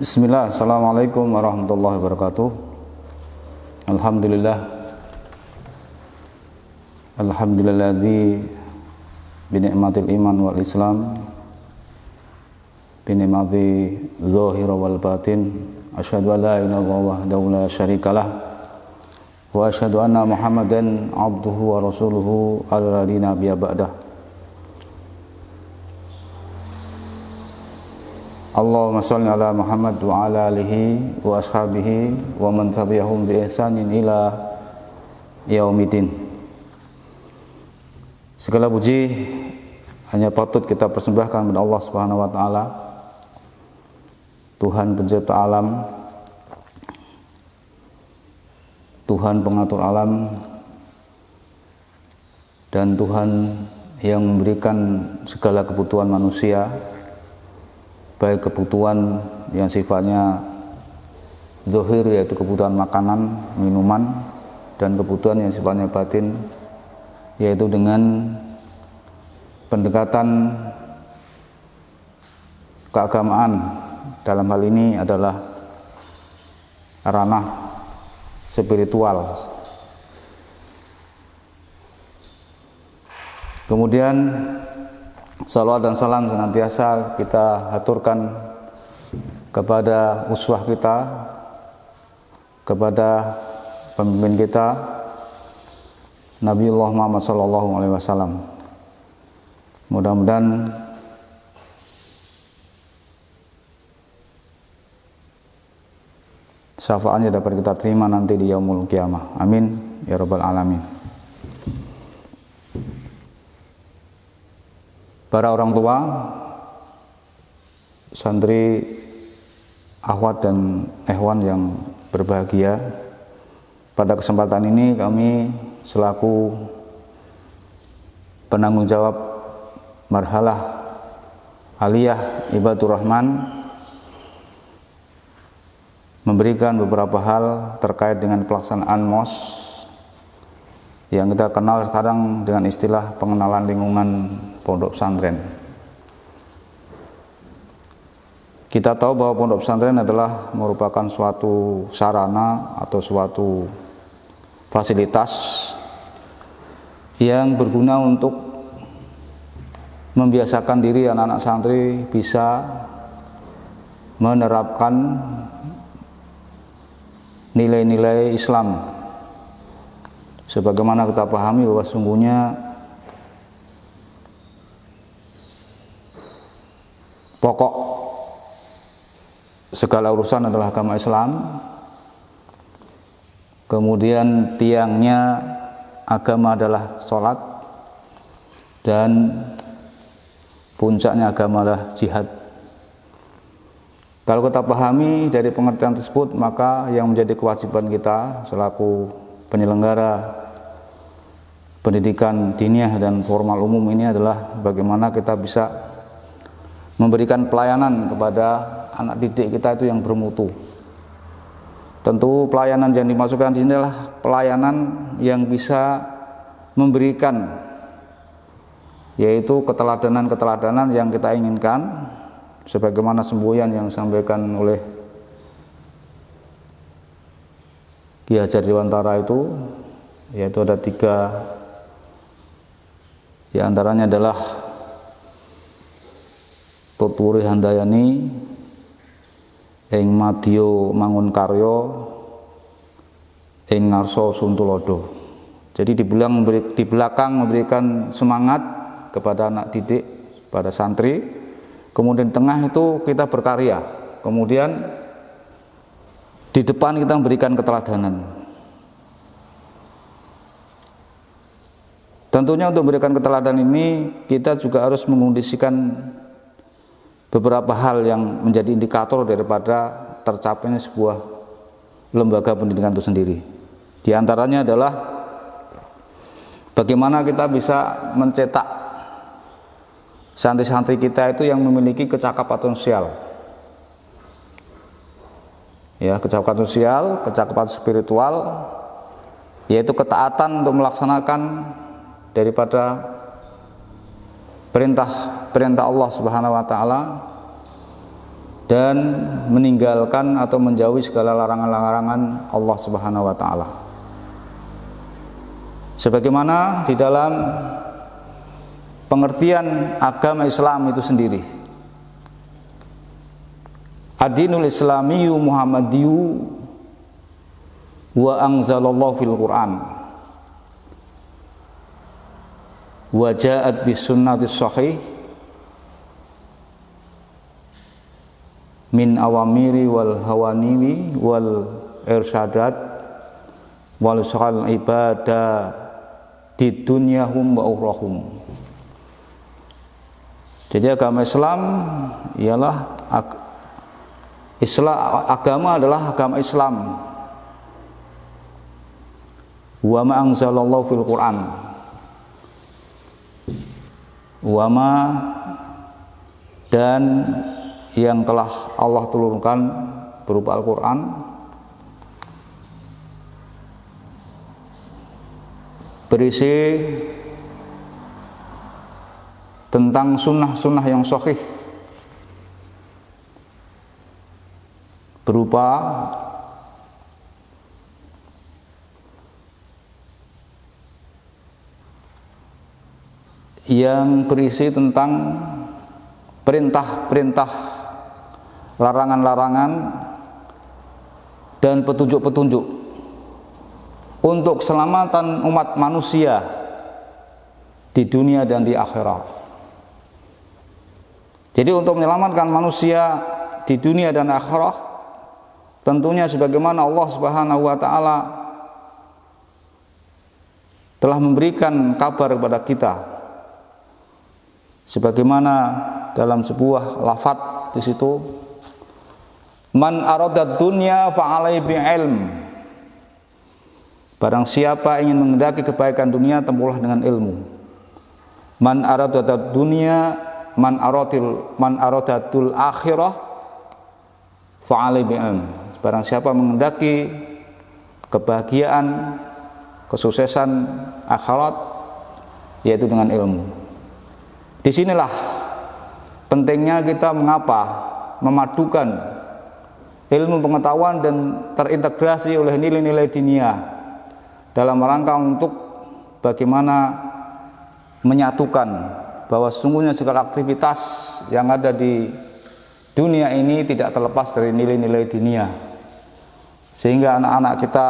Bismillah, assalamualaikum warahmatullahi wabarakatuh. Alhamdulillah, alhamdulilladzi binikmatil iman wal islam, binikmati zahir wal batin. Asyhadu an la ilaha illallah wahdahu la syarikalah, wa asyhadu anna Muhammadan abduhu wa rasuluhu alladzi nabiyya ba'dah. Allahumma shalli ala Muhammad wa ala alihi wa ashabihi wa man tabi'ahum bi ihsanin ila yaumiddin. Segala puji hanya patut kita persembahkan kepada Allah Subhanahu wa taala, Tuhan pencipta alam, Tuhan pengatur alam, dan Tuhan yang memberikan segala kebutuhan manusia, baik kebutuhan yang sifatnya zahir yaitu kebutuhan makanan, minuman, dan kebutuhan yang sifatnya batin yaitu dengan pendekatan keagamaan. Dalam hal ini adalah ranah spiritual. Kemudian salawat dan salam senantiasa kita haturkan kepada uswah kita, kepada pemimpin kita, Nabiullah Muhammad SAW. Mudah-mudahan syafaatnya dapat kita terima nanti di yaumul qiyamah. Amin ya rabbal alamin. Para orang tua, santri, akhwat dan ikhwan yang berbahagia, pada kesempatan ini kami selaku penanggung jawab marhalah aliyah Ibadur Rahman memberikan beberapa hal terkait dengan pelaksanaan MOS yang kita kenal sekarang dengan istilah pengenalan lingkungan pondok pesantren. Kita tahu bahwa pondok pesantren adalah merupakan suatu sarana atau suatu fasilitas yang berguna untuk membiasakan diri anak-anak santri bisa menerapkan nilai-nilai Islam. Sebagaimana kita pahami bahwa sungguhnya pokok segala urusan adalah agama Islam, kemudian tiangnya agama adalah sholat, dan puncaknya agama adalah jihad. Kalau kita pahami dari pengertian tersebut, maka yang menjadi kewajiban kita selaku penyelenggara pendidikan diniyah dan formal umum ini adalah bagaimana kita bisa memberikan pelayanan kepada anak didik kita itu yang bermutu. Tentu pelayanan yang dimasukkan di sini adalah pelayanan yang bisa memberikan, yaitu keteladanan-keteladanan yang kita inginkan, sebagaimana semboyan yang disampaikan oleh Ki Hajar Dewantara itu, yaitu ada 3, di antaranya adalah Tutwuri Handayani, ing madya mangun karya, ing ngarsa suntulodo. Jadi di belakang memberikan semangat kepada anak didik, pada santri, kemudian di tengah itu kita berkarya, kemudian di depan kita memberikan keteladanan. Tentunya untuk memberikan keteladanan ini kita juga harus mengondisikan beberapa hal yang menjadi indikator daripada tercapainya sebuah lembaga pendidikan itu sendiri. Di antaranya adalah bagaimana kita bisa mencetak santri-santri kita itu yang memiliki kecakapan sosial. Ya, kecakapan sosial, kecakapan spiritual, yaitu ketaatan untuk melaksanakan daripada perintah Allah Subhanahu wa taala, dan meninggalkan atau menjauhi segala larangan-larangan Allah Subhanahu wa taala. Sebagaimana di dalam pengertian agama Islam itu sendiri, ad-dinul islamiyyu muhammadiyyu wa anzalallahu fil Qur'an wa ja'at bis sunnatis sahih min awamiri wal hawaniwi wal irsyadat wal usul ibadah di dunyahum wa ukhrahum. Jadi agama Islam ialah agama adalah agama Islam. Wa ma anzalallahu fil Qur'an. Wa ma dan yang telah Allah turunkan berupa Al-Quran, berisi tentang sunnah-sunnah yang sahih berupa yang berisi tentang perintah-perintah, larangan-larangan, dan petunjuk-petunjuk untuk keselamatan umat manusia di dunia dan di akhirat. Jadi untuk menyelamatkan manusia di dunia dan akhirat, tentunya sebagaimana Allah Subhanahu wa taala telah memberikan kabar kepada kita, sebagaimana dalam sebuah lafadz di situ, man aradad dunya fa'alai bi'ilm. Barang siapa ingin menghendaki kebaikan dunia, tempuhlah dengan ilmu. Man aradad dunya man aradatul akhirah fa'alai bi'ilm. Barang siapa menghendaki kebahagiaan, kesuksesan akhirat, yaitu dengan ilmu. Disinilah pentingnya kita mengapa memadukan ilmu pengetahuan dan terintegrasi oleh nilai-nilai diniyah dalam rangka untuk bagaimana menyatukan bahwa sesungguhnya segala aktivitas yang ada di dunia ini tidak terlepas dari nilai-nilai diniyah, sehingga anak-anak kita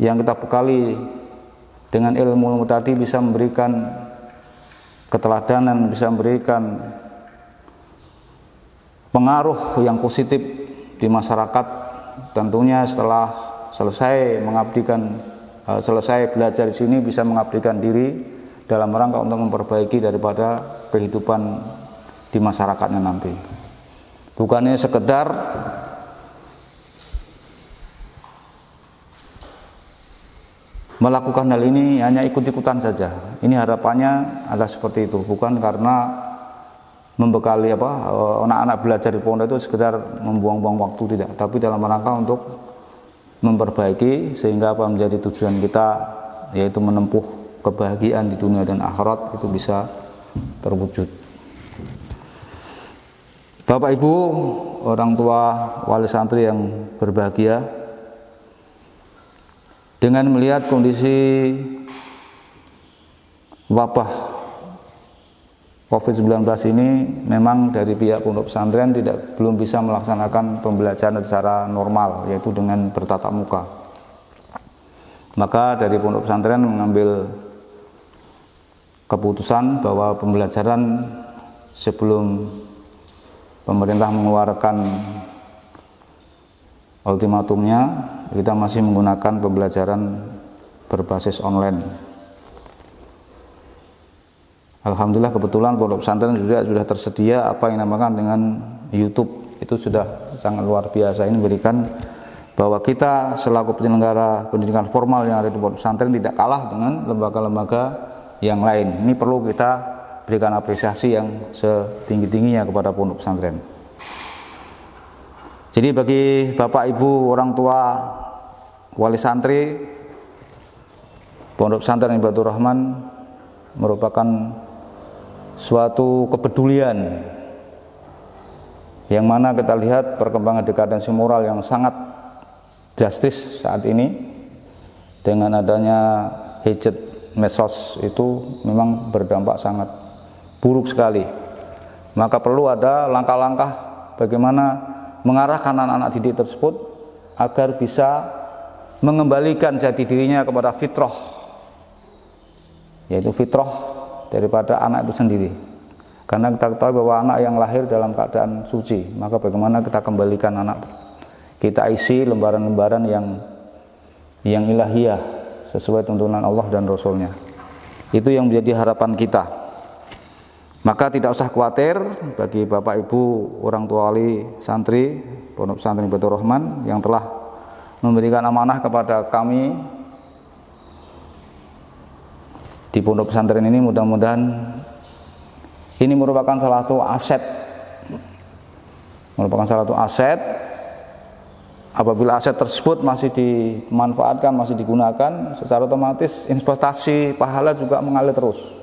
yang kita bekali dengan ilmu tadi bisa memberikan keteladanan, bisa memberikan pengaruh yang positif di masyarakat, tentunya setelah selesai belajar di sini bisa mengabdikan diri dalam rangka untuk memperbaiki daripada kehidupan di masyarakatnya nanti. Bukannya sekedar melakukan hal ini hanya ikut-ikutan saja. Ini harapannya adalah seperti itu, bukan karena membekali anak-anak belajar di pondok itu sekedar membuang-buang waktu, tidak, tapi dalam rangka untuk memperbaiki sehingga apa menjadi tujuan kita, yaitu menempuh kebahagiaan di dunia dan akhirat itu bisa terwujud. Bapak Ibu, orang tua wali santri yang berbahagia, dengan melihat kondisi wabah COVID-19 ini, memang dari pihak pondok pesantren belum bisa melaksanakan pembelajaran secara normal, yaitu dengan bertatap muka. Maka dari pondok pesantren mengambil keputusan bahwa pembelajaran sebelum pemerintah mengeluarkan ultimatumnya, kita masih menggunakan pembelajaran berbasis online. Alhamdulillah kebetulan pondok pesantren sudah tersedia apa yang dinamakan dengan YouTube. Itu sudah sangat luar biasa. Ini memberikan bahwa kita selaku penyelenggara pendidikan formal yang ada di pondok pesantren tidak kalah dengan lembaga-lembaga yang lain. Ini perlu kita berikan apresiasi yang setinggi-tingginya kepada pondok pesantren. Jadi bagi Bapak Ibu orang tua wali santri, pondok pesantren Ibadur Rahman merupakan suatu kepedulian yang mana kita lihat perkembangan dekadensi moral yang sangat drastis saat ini dengan adanya gadget medsos itu memang berdampak sangat buruk sekali. Maka perlu ada langkah-langkah bagaimana mengarahkan anak-anak didik tersebut agar bisa mengembalikan jati dirinya kepada fitrah, yaitu fitrah daripada anak itu sendiri. Karena kita ketahui bahwa anak yang lahir dalam keadaan suci, maka bagaimana kita kembalikan anak kita, isi lembaran-lembaran yang ilahiyah sesuai tuntunan Allah dan Rasulnya. Itu yang menjadi harapan kita. Maka tidak usah khawatir bagi Bapak Ibu orang tua wali santri Pondok Pesantren Baitur Rahman yang telah memberikan amanah kepada kami di pondok pesantren ini. Mudah-mudahan ini merupakan salah satu aset. Apabila aset tersebut masih dimanfaatkan, masih digunakan, secara otomatis investasi pahala juga mengalir terus.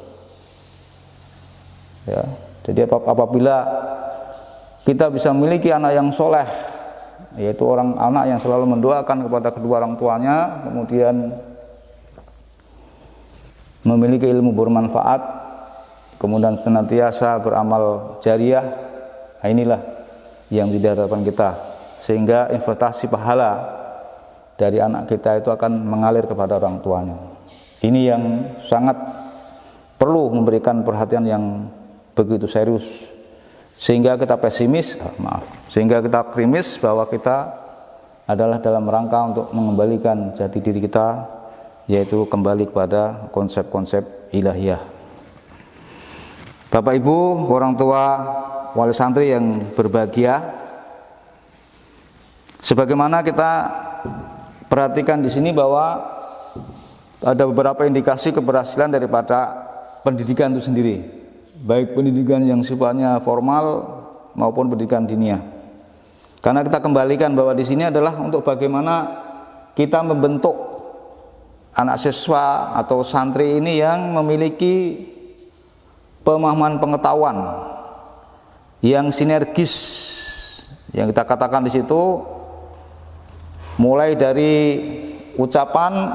Ya, jadi apabila kita bisa memiliki anak yang soleh, yaitu anak yang selalu mendoakan kepada kedua orang tuanya, kemudian memiliki ilmu bermanfaat, kemudian senantiasa beramal jariah, inilah yang menjadi harapan kita, sehingga investasi pahala dari anak kita itu akan mengalir kepada orang tuanya. Ini yang sangat perlu memberikan perhatian yang begitu serius, sehingga kita sehingga kita krimis bahwa kita adalah dalam rangka untuk mengembalikan jati diri kita, yaitu kembali kepada konsep-konsep ilahiyah. Bapak Ibu orang tua wali santri yang berbahagia, sebagaimana kita perhatikan di sini bahwa ada beberapa indikasi keberhasilan daripada pendidikan itu sendiri, baik pendidikan yang sifatnya formal maupun pendidikan diniyah. Karena kita kembalikan bahwa di sini adalah untuk bagaimana kita membentuk anak siswa atau santri ini yang memiliki pemahaman pengetahuan yang sinergis, yang kita katakan di situ mulai dari ucapan,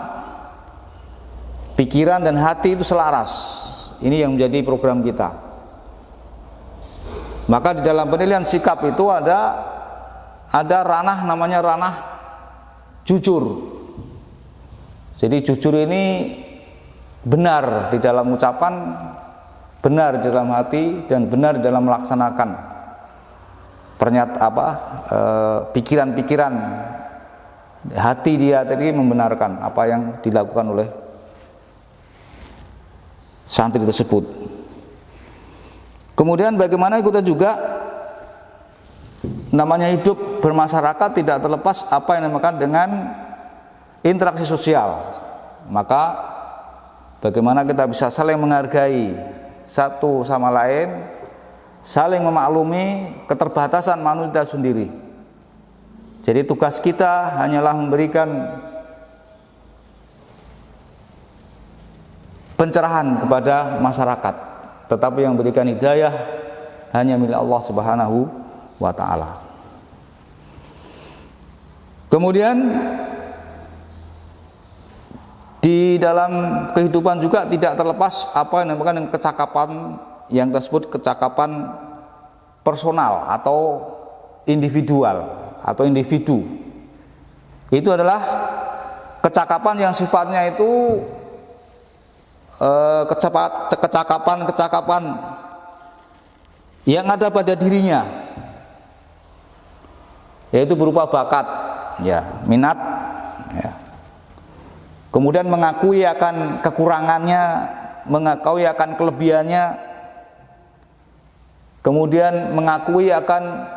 pikiran dan hati itu selaras. Ini yang menjadi program kita. Maka di dalam penilaian sikap itu ada ranah, namanya ranah jujur. Jadi jujur ini benar di dalam ucapan, benar di dalam hati, dan benar di dalam melaksanakan pikiran-pikiran hati dia tadi membenarkan apa yang dilakukan oleh santri tersebut. Kemudian bagaimana kita juga namanya hidup bermasyarakat tidak terlepas apa yang dinamakan dengan interaksi sosial. Maka bagaimana kita bisa saling menghargai satu sama lain, saling memaklumi keterbatasan manusia sendiri. Jadi tugas kita hanyalah memberikan pencerahan kepada masyarakat, tetapi yang memberikan hidayah hanya milik Allah Subhanahu wa ta'ala. Kemudian di dalam kehidupan juga tidak terlepas apa yang dinamakan dengan kecakapan yang tersebut kecakapan personal atau individual atau individu. Itu adalah kecakapan yang sifatnya itu kecakapan yang ada pada dirinya, yaitu berupa bakat, ya, minat, ya. Kemudian mengakui akan kekurangannya, mengakui akan kelebihannya, kemudian mengakui akan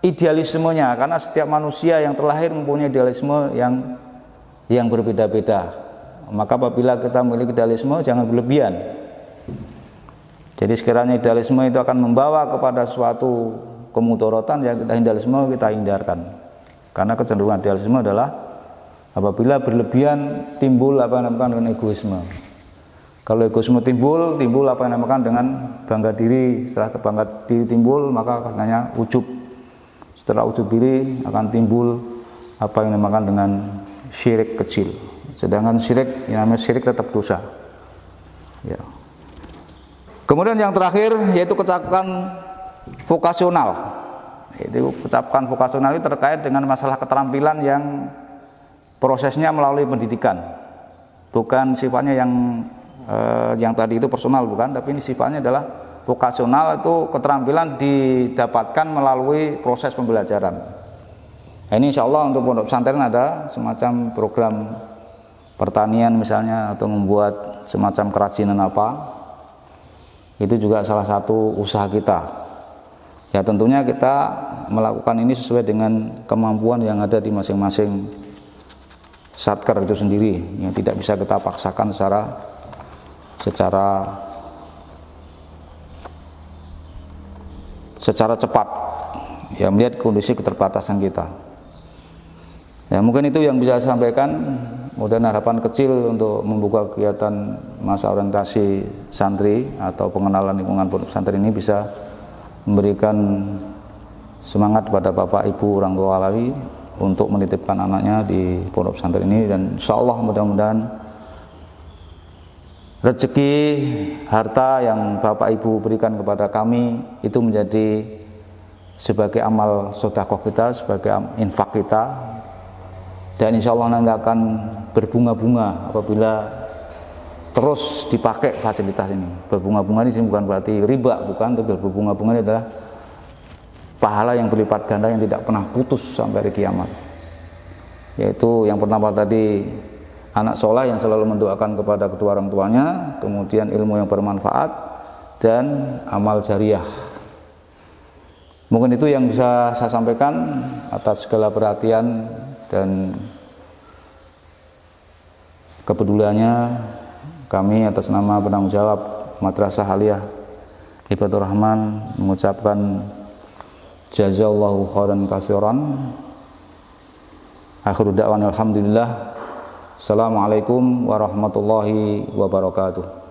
idealismenya, karena setiap manusia yang terlahir mempunyai idealisme yang berbeda-beda. Maka apabila kita memiliki idealisme, jangan berlebihan. Jadi sekiranya idealisme itu akan membawa kepada suatu kemudorotan, ya idealisme kita hindarkan. Karena kecenderungan idealisme adalah apabila berlebihan timbul apa yang dinamakan dengan egoisme. Kalau egoisme timbul apa yang dinamakan dengan bangga diri. Setelah bangga diri timbul, maka katanya ujub. Setelah ujub diri akan timbul apa yang dinamakan dengan syirik kecil. Sedangkan syirik, yang namanya syirik tetap dosa. Ya. Kemudian yang terakhir yaitu kecapan vokasional. Itu kecapan vokasional itu terkait dengan masalah keterampilan yang prosesnya melalui pendidikan. Bukan sifatnya yang tadi itu personal, bukan, tapi ini sifatnya adalah vokasional, itu keterampilan didapatkan melalui proses pembelajaran. Nah, ini insya Allah untuk pondok pesantren ada semacam program pertanian misalnya, atau membuat semacam kerajinan apa. Itu juga salah satu usaha kita. Ya tentunya kita melakukan ini sesuai dengan kemampuan yang ada di masing-masing satker itu sendiri, yang tidak bisa kita paksakan secara cepat, ya melihat kondisi keterbatasan kita. Ya mungkin itu yang bisa saya sampaikan. Kemudian harapan kecil untuk membuka kegiatan masa orientasi santri atau pengenalan lingkungan pondok pesantren ini bisa memberikan semangat pada Bapak Ibu orang tua wali untuk menitipkan anaknya di pondok pesantren ini, dan insya Allah mudah-mudahan rezeki harta yang Bapak Ibu berikan kepada kami itu menjadi sebagai amal sedekah kita, sebagai infak kita, dan insya Allah nanti akan berbunga-bunga apabila terus dipakai fasilitas ini. Berbunga-bunga ini bukan berarti riba, bukan, tapi berbunga-bunga ini adalah pahala yang berlipat ganda yang tidak pernah putus sampai hari kiamat. Yaitu yang pertama tadi, anak soleh yang selalu mendoakan kepada kedua orang tuanya, kemudian ilmu yang bermanfaat, dan amal jariah. Mungkin itu yang bisa saya sampaikan atas segala perhatian dan kepeduliannya kami atas nama penanggung jawab Madrasah Aliyah Hibatur Rahman mengucapkan jazallahu khairan katsiran. Akhiru da'wan alhamdulillah. Assalamualaikum warahmatullahi wabarakatuh.